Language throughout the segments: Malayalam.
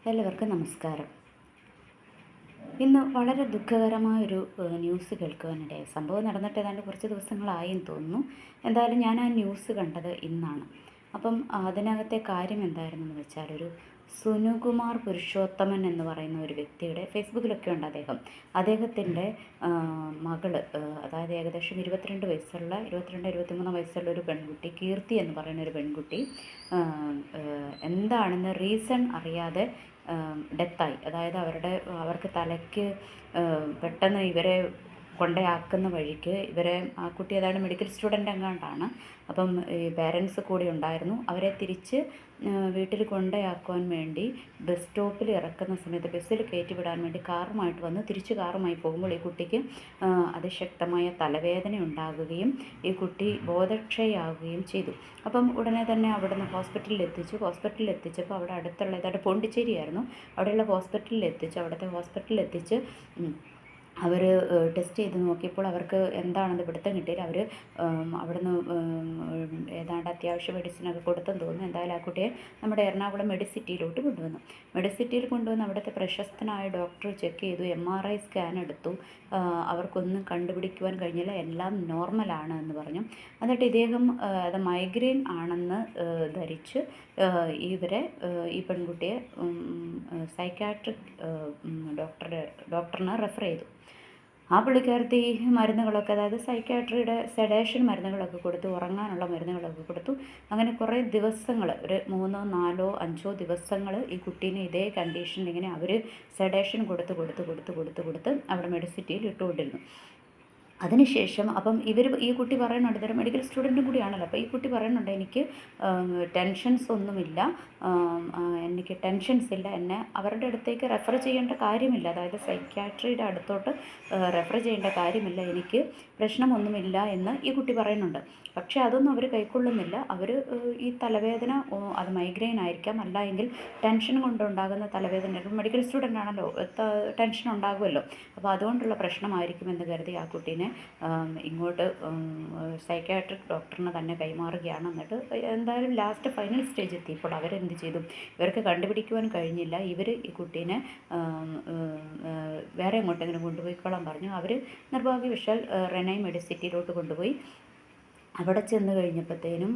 എല്ലാവർക്കും നമസ്കാരം. ഇന്ന് വളരെ ദുഃഖകരമായൊരു ന്യൂസ് കേൾക്കുവാനിടയായി. സംഭവം നടന്നിട്ട് ഏതാണ്ട് കുറച്ച് ദിവസങ്ങളായെന്ന് തോന്നുന്നു. എന്തായാലും ഞാൻ ആ ന്യൂസ് കണ്ടത് ഇന്നാണ്. അപ്പം അതിനകത്തെ കാര്യം എന്തായിരുന്നെന്ന് വെച്ചാൽ, ഒരു സുനുകുമാർ പുരുഷോത്തമൻ എന്ന് പറയുന്ന ഒരു വ്യക്തിയുടെ, ഫേസ്ബുക്കിലൊക്കെ ഉണ്ട് അദ്ദേഹം. അദ്ദേഹത്തിൻ്റെ മകള്, അതായത് ഏകദേശം 23 വയസ്സുള്ള ഒരു പെൺകുട്ടി, കീർത്തി എന്ന് പറയുന്ന ഒരു പെൺകുട്ടി, എന്താണെന്ന് റീസൺ അറിയാതെ ഡെത്തായി. അതായത് അവർക്ക് തലയ്ക്ക് പെട്ടെന്ന് ഇവരെ കൊണ്ടയാക്കുന്ന വഴിക്ക് ആ കുട്ടി ഏതാണ്ട് മെഡിക്കൽ സ്റ്റുഡൻ്റ് എങ്ങാണ്ടാണ്. അപ്പം ഈ പേരൻസ് കൂടി ഉണ്ടായിരുന്നു. അവരെ തിരിച്ച് വീട്ടിൽ കൊണ്ടയാക്കുവാൻ വേണ്ടി ബസ് സ്റ്റോപ്പിൽ ഇറക്കുന്ന സമയത്ത് ബസ്സിൽ കയറ്റി വിടാൻ വേണ്ടി കാറുമായിട്ട് വന്ന് തിരിച്ച് കാറുമായി പോകുമ്പോൾ ഈ കുട്ടിക്ക് അതിശക്തമായ തലവേദന ഉണ്ടാകുകയും ഈ കുട്ടി ബോധക്ഷയാവുകയും ചെയ്തു. അപ്പം ഉടനെ തന്നെ അവിടുന്ന് ഹോസ്പിറ്റലിൽ എത്തിച്ചപ്പോൾ അവിടെ അടുത്തുള്ള ഏതാണ്ട് പോണ്ടിച്ചേരിയായിരുന്നു, അവിടെയുള്ള അവിടുത്തെ ഹോസ്പിറ്റലിൽ എത്തിച്ച് അവർ ടെസ്റ്റ് ചെയ്ത് നോക്കിയപ്പോൾ അവർക്ക് എന്താണെന്ന് പിടുത്തം കിട്ടിയില്ല. അവർ അവിടുന്ന് ഏതാണ്ട് അത്യാവശ്യ മെഡിസിനൊക്കെ കൊടുത്തെന്ന് തോന്നുന്നു. എന്തായാലും ആ കുട്ടിയെ നമ്മുടെ എറണാകുളം മെഡിസിറ്റിയിലോട്ട് കൊണ്ടുവന്ന് അവിടുത്തെ പ്രശസ്തനായ ഡോക്ടർ ചെക്ക് ചെയ്തു, MRI സ്കാൻ എടുത്തു. അവർക്കൊന്നും കണ്ടുപിടിക്കുവാൻ കഴിഞ്ഞില്ല, എല്ലാം നോർമലാണ് എന്ന് പറഞ്ഞു. എന്നിട്ട് ഇദ്ദേഹം അത് മൈഗ്രെയിൻ ആണെന്ന് ധരിച്ച് ഈ പെൺകുട്ടിയെ സൈക്കാട്രിക് ഡോക്ടറിനെ റെഫർ ചെയ്തു. ആ പുള്ളിക്കാരത്തി മരുന്നുകളൊക്കെ, അതായത് സൈക്കാട്രിയുടെ സെഡേഷൻ മരുന്നുകളൊക്കെ കൊടുത്തു, ഉറങ്ങാനുള്ള മരുന്നുകളൊക്കെ കൊടുത്തു. അങ്ങനെ കുറേ ദിവസങ്ങൾ, ഒരു 3, 4, 5 ദിവസങ്ങൾ ഈ കുട്ടീനെ ഇതേ കണ്ടീഷനിൽ ഇങ്ങനെ അവർ സെഡേഷൻ കൊടുത്ത് അവിടെ മെഡിസിറ്റിയിൽ ഇട്ടുകൊണ്ടിരുന്നു. അതിനുശേഷം അപ്പം ഈ കുട്ടി പറയുന്നുണ്ട്, ഇതൊരു മെഡിക്കൽ സ്റ്റുഡൻറ്റും കൂടിയാണല്ലോ. അപ്പോൾ ഈ കുട്ടി പറയുന്നുണ്ട്, എനിക്ക് ടെൻഷൻസ് ഒന്നുമില്ല, എന്നെ അവരുടെ അടുത്തേക്ക് റെഫർ ചെയ്യേണ്ട കാര്യമില്ല, അതായത് സൈക്യാട്രിയുടെ അടുത്തോട്ട് റെഫർ ചെയ്യേണ്ട കാര്യമില്ല, എനിക്ക് പ്രശ്നമൊന്നുമില്ല എന്ന് ഈ കുട്ടി പറയുന്നുണ്ട്. പക്ഷേ അതൊന്നും അവർ കൈക്കൊള്ളുന്നില്ല. അവർ ഈ തലവേദന അത് മൈഗ്രെയിൻ ആയിരിക്കാം, അല്ല എങ്കിൽ ടെൻഷൻ കൊണ്ടുണ്ടാകുന്ന തലവേദന, മെഡിക്കൽ സ്റ്റുഡൻ്റ് ആണല്ലോ, ടെൻഷൻ ഉണ്ടാകുമല്ലോ, അപ്പോൾ അതുകൊണ്ടുള്ള പ്രശ്നമായിരിക്കുമെന്ന് കരുതി ആ കുട്ടീനെ ഇങ്ങോട്ട് സൈക്കാട്രിക് ഡോക്ടറിന് തന്നെ കൈമാറുകയാണ്. എന്നിട്ട് എന്തായാലും ലാസ്റ്റ് ഫൈനൽ സ്റ്റേജ് എത്തിയപ്പോൾ അവരെന്ത് ചെയ്തു, ഇവർക്ക് കണ്ടുപിടിക്കുവാൻ കഴിഞ്ഞില്ല. ഈ കുട്ടീനെ വേറെ എങ്ങോട്ടെങ്കിലും കൊണ്ടുപോയിക്കോളാൻ പറഞ്ഞു. അവർ നിർഭാഗ്യവശാൽ റെനൈ മെഡിസിറ്റിയിലോട്ട് കൊണ്ടുപോയി. അവിടെ ചെന്ന് കഴിഞ്ഞപ്പോഴത്തേനും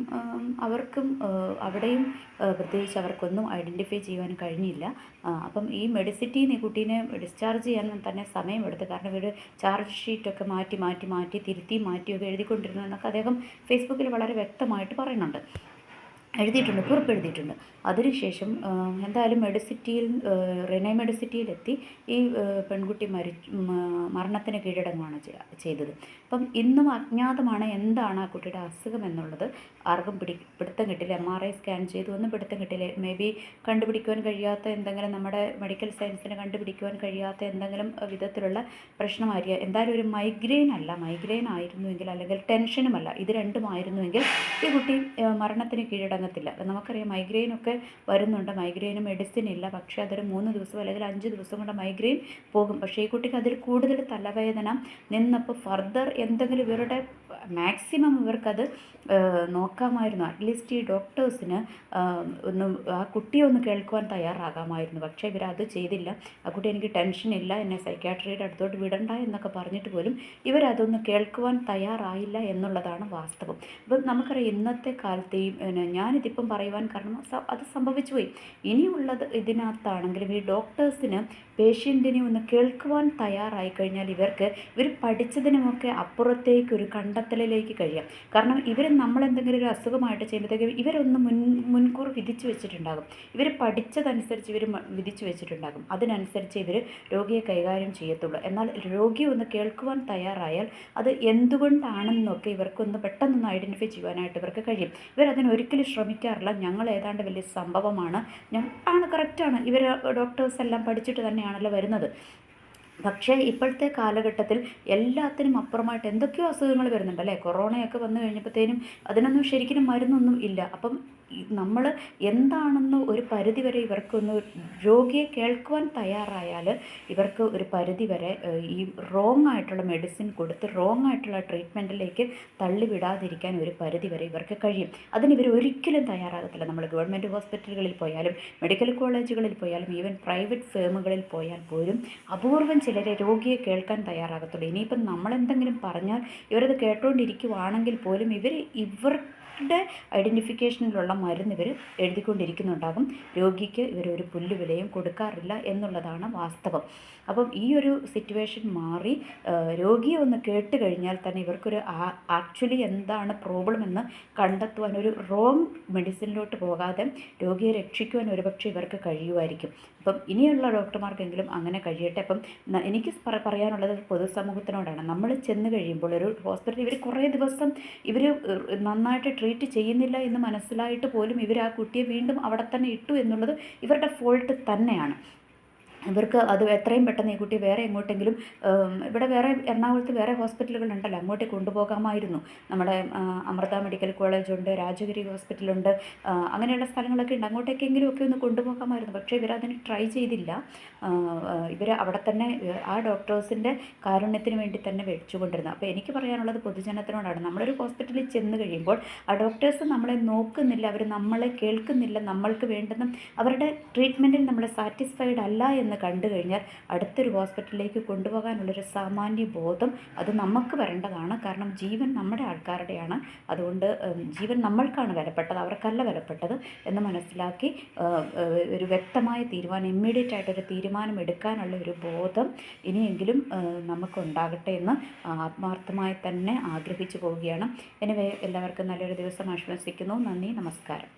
അവിടെയും പ്രത്യേകിച്ച് അവർക്കൊന്നും ഐഡൻറ്റിഫൈ ചെയ്യുവാൻ കഴിഞ്ഞില്ല. അപ്പം ഈ മെഡിസിറ്റിയിൽ നിന്ന് ഈ കുട്ടീനെ ഡിസ്ചാർജ് ചെയ്യാൻ തന്നെ സമയമെടുത്തു. കാരണം ഇവർ ചാർജ് ഷീറ്റൊക്കെ മാറ്റി തിരുത്തി മാറ്റിയൊക്കെ എഴുതിക്കൊണ്ടിരുന്നു എന്നൊക്കെ അദ്ദേഹം ഫേസ്ബുക്കിൽ വളരെ വ്യക്തമായിട്ട് പറയുന്നുണ്ട്, കുറിപ്പ് എഴുതിയിട്ടുണ്ട്. അതിനുശേഷം എന്തായാലും റെനൈ മെഡിസിറ്റിയിലെത്തി ഈ പെൺകുട്ടി മരണത്തിന് കീഴടങ്ങുകയാണ് ചെയ്തത്. അപ്പം ഇന്നും അജ്ഞാതമാണ് എന്താണ് ആ കുട്ടിയുടെ അസുഖം എന്നുള്ളത്. ആർക്കും പിടുത്തം കിട്ടില്ല. MRI സ്കാൻ ചെയ്തു, ഒന്നും പിടുത്തം കിട്ടില്ല. മേ ബി കണ്ടുപിടിക്കുവാൻ കഴിയാത്ത എന്തെങ്കിലും, നമ്മുടെ മെഡിക്കൽ സയൻസിന് കണ്ടുപിടിക്കുവാൻ കഴിയാത്ത എന്തെങ്കിലും വിധത്തിലുള്ള പ്രശ്നമായിരിക്കുക. എന്തായാലും ഒരു മൈഗ്രെയിൻ ആയിരുന്നുവെങ്കിൽ, അല്ലെങ്കിൽ ടെൻഷനുമല്ല, ഇത് രണ്ടുമായിരുന്നുവെങ്കിൽ ഈ കുട്ടി മരണത്തിന് കീഴടങ്ങത്തില്ല. നമുക്കറിയാം, മൈഗ്രെയിനൊക്കെ വരുന്നുണ്ട്, മൈഗ്രെയിന് മെഡിസിൻ ഇല്ല, പക്ഷേ അതൊരു 3 ദിവസം അല്ലെങ്കിൽ 5 ദിവസം കൊണ്ട് മൈഗ്രെയിൻ പോകും. പക്ഷേ ഈ കുട്ടിക്ക് അതിൽ കൂടുതൽ തലവേദന നിന്നപ്പോൾ ഫർദർ എന്തെങ്കിലും ഇവരുടെ മാക്സിമം ഇവർക്കത് നോക്കാമായിരുന്നു. അറ്റ്ലീസ്റ്റ് ഈ ഡോക്ടേഴ്സിന് ആ കുട്ടിയെ ഒന്ന് കേൾക്കുവാൻ തയ്യാറാകാമായിരുന്നു. പക്ഷേ ഇവരത് ചെയ്തില്ല. ആ കുട്ടി എനിക്ക് ടെൻഷനില്ല, എന്നെ സൈക്യാട്രിയുടെ അടുത്തോട്ട് വിടണ്ട എന്നൊക്കെ പറഞ്ഞിട്ട് പോലും ഇവരതൊന്ന് കേൾക്കുവാൻ തയ്യാറായില്ല എന്നുള്ളതാണ് വാസ്തവം. അപ്പം നമുക്കറിയാം, ഇന്നത്തെ കാലത്ത് ഞാനിതിപ്പം പറയുവാൻ കാരണം അത് സംഭവിച്ചു പോയി. ഇനിയുള്ളത് ഇതിനകത്താണെങ്കിലും ഈ ഡോക്ടേഴ്സിന് പേഷ്യൻറ്റിനെ ഒന്ന് കേൾക്കുവാൻ തയ്യാറായി കഴിഞ്ഞാൽ ഇവർ പഠിച്ചതിനുമൊക്കെ അപ്പുറത്തേക്ക് ഒരു കണ്ടെത്തലിലേക്ക് കഴിയാം. കാരണം നമ്മളെന്തെങ്കിലും ഒരു അസുഖമായിട്ട് ചെയ്യുമ്പോഴത്തേക്കും ഇവരൊന്ന് മുൻകൂർ വിധിച്ചു വെച്ചിട്ടുണ്ടാകും. ഇവർ പഠിച്ചതനുസരിച്ച് വിധിച്ചു വെച്ചിട്ടുണ്ടാകും. അതിനനുസരിച്ച് ഇവർ രോഗിയെ കൈകാര്യം ചെയ്യത്തുള്ളൂ. എന്നാൽ രോഗി ഒന്ന് കേൾക്കുവാൻ തയ്യാറായാൽ അത് എന്തുകൊണ്ടാണെന്നൊക്കെ ഇവർക്കൊന്ന് പെട്ടെന്നൊന്ന് ഐഡൻറ്റിഫൈ ചെയ്യുവാനായിട്ട് ഇവർക്ക് കഴിയും. ഇവരതിനൊരിക്കലും ശ്രമിക്കാറില്ല. ഞങ്ങൾ ഏതാണ്ട് വലിയ സംഭവമാണ്, കറക്റ്റാണ്, ഡോക്ടേഴ്സ് എല്ലാം പഠിച്ചിട്ട് തന്നെയാണല്ലോ വരുന്നത്. പക്ഷേ ഇപ്പോഴത്തെ കാലഘട്ടത്തിൽ എല്ലാത്തിനും അപ്പുറമായിട്ട് എന്തൊക്കെയോ അസുഖങ്ങൾ വരുന്നുണ്ട്, അല്ലേ? കൊറോണയൊക്കെ വന്നു കഴിഞ്ഞപ്പോഴത്തേനും അതിനൊന്നും ശരിക്കും മരുന്നൊന്നും ഇല്ല. അപ്പം നമ്മൾ എന്താണെന്ന് ഒരു പരിധിവരെ ഇവർക്കൊന്ന് രോഗിയെ കേൾക്കുവാൻ തയ്യാറായാൽ ഇവർക്ക് ഒരു പരിധിവരെ ഈ റോങ് ആയിട്ടുള്ള മെഡിസിൻ കൊടുത്ത് റോങ് ആയിട്ടുള്ള ട്രീറ്റ്മെൻറ്റിലേക്ക് തള്ളിവിടാതിരിക്കാൻ ഒരു പരിധിവരെ ഇവർക്ക് കഴിയും. അതിന് ഇവർ ഒരിക്കലും തയ്യാറാകത്തില്ല. നമ്മൾ ഗവൺമെൻറ് ഹോസ്പിറ്റലുകളിൽ പോയാലും മെഡിക്കൽ കോളേജുകളിൽ പോയാലും ഈവൻ പ്രൈവറ്റ് ഫേമുകളിൽ പോയാൽ പോലും അപൂർവം ചിലരെ രോഗിയെ കേൾക്കാൻ തയ്യാറാകത്തുള്ളൂ. ഇനിയിപ്പം നമ്മളെന്തെങ്കിലും പറഞ്ഞാൽ ഇവരത് കേട്ടുകൊണ്ടിരിക്കുവാണെങ്കിൽ പോലും ഇവരുടെ ഐഡൻറ്റിഫിക്കേഷനിലുള്ള മരുന്ന് ഇവർ എഴുതിക്കൊണ്ടിരിക്കുന്നുണ്ടാകും. രോഗിക്ക് ഇവരൊരു പുല്ലുവിലയും കൊടുക്കാറില്ല എന്നുള്ളതാണ് വാസ്തവം. അപ്പം ഈ ഒരു സിറ്റുവേഷൻ മാറി രോഗിയെ ഒന്ന് കേട്ട് കഴിഞ്ഞാൽ തന്നെ ഇവർക്കൊരു ആക്ച്വലി എന്താണ് പ്രോബ്ലം എന്ന് കണ്ടെത്തുവാൻ, ഒരു റോങ് മെഡിസിനിലോട്ട് പോകാതെ രോഗിയെ രക്ഷിക്കുവാൻ ഒരുപക്ഷെ ഇവർക്ക് കഴിയുമായിരിക്കും. അപ്പം ഇനിയുള്ള ഡോക്ടർമാർക്കെങ്കിലും അങ്ങനെ കഴിയട്ടെ. അപ്പം എനിക്ക് പറയാനുള്ളത് പൊതുസമൂഹത്തിനോടാണ്. നമ്മൾ ചെന്ന് കഴിയുമ്പോൾ ഒരു ഹോസ്പിറ്റലിൽ ഇവർ കുറേ ദിവസം ഇവർ നന്നായിട്ട് ട്രീറ്റ് ചെയ്യുന്നില്ല എന്ന് മനസ്സിലായിട്ട് പോലും ഇവർ ആ കുട്ടിയെ വീണ്ടും അവിടെ തന്നെ ഇട്ടു എന്നുള്ളത് ഇവരുടെ ഫോൾട്ട് തന്നെയാണ്. ഇവർക്ക് അത് എത്രയും പെട്ടെന്ന് ഈ കുട്ടി വേറെ എങ്ങോട്ടെങ്കിലും, ഇവിടെ വേറെ എറണാകുളത്ത് വേറെ ഹോസ്പിറ്റലുകളുണ്ടല്ലോ, അങ്ങോട്ടേക്ക് കൊണ്ടുപോകാമായിരുന്നു. നമ്മുടെ അമൃത മെഡിക്കൽ കോളേജുണ്ട്, രാജഗിരി ഹോസ്പിറ്റലുണ്ട്, അങ്ങനെയുള്ള സ്ഥലങ്ങളൊക്കെ ഉണ്ട്. അങ്ങോട്ടേക്കെങ്കിലും ഒക്കെ ഒന്ന് കൊണ്ടുപോകാമായിരുന്നു. പക്ഷേ ഇവരതിന് ട്രൈ ചെയ്തില്ല. ഇവർ അവിടെ തന്നെ ആ ഡോക്ടേഴ്സിൻ്റെ കാരുണ്യത്തിന് വേണ്ടി തന്നെ വെച്ചുകൊണ്ടിരുന്നത്. അപ്പോൾ എനിക്ക് പറയാനുള്ളത് പൊതുജനത്തിനോടാണ്. നമ്മളൊരു ഹോസ്പിറ്റലിൽ ചെന്ന് കഴിയുമ്പോൾ ആ ഡോക്ടേഴ്സ് നമ്മളെ നോക്കുന്നില്ല, അവർ നമ്മളെ കേൾക്കുന്നില്ല, നമ്മൾക്ക് വേണ്ടുന്ന അവരുടെ ട്രീറ്റ്മെൻറ്റിൽ നമ്മൾ സാറ്റിസ്ഫൈഡ് അല്ല എന്ന് കണ്ടു കഴിഞ്ഞാൽ അടുത്തൊരു ഹോസ്പിറ്റലിലേക്ക് കൊണ്ടുപോകാനുള്ളൊരു സാമാന്യ ബോധം അത് നമുക്ക് വരേണ്ടതാണ്. കാരണം ജീവൻ നമ്മുടെ ആൾക്കാരുടെയാണ്. അതുകൊണ്ട് ജീവൻ നമ്മൾക്കാണ് വിലപ്പെട്ടത്, അവർക്കല്ല വിലപ്പെട്ടത് എന്ന് മനസ്സിലാക്കി ഒരു വ്യക്തമായ തീരുമാനം, ഇമ്മീഡിയറ്റ് ആയിട്ടൊരു തീരുമാനം എടുക്കാനുള്ള ഒരു ബോധം ഇനിയെങ്കിലും നമുക്കുണ്ടാകട്ടെ എന്ന് ആത്മാർത്ഥമായി തന്നെ ആഗ്രഹിച്ചു പോവുകയാണ്. എനിവേ, എല്ലാവർക്കും നല്ലൊരു ദിവസം ആശംസിക്കുന്നു. നന്ദി, നമസ്കാരം.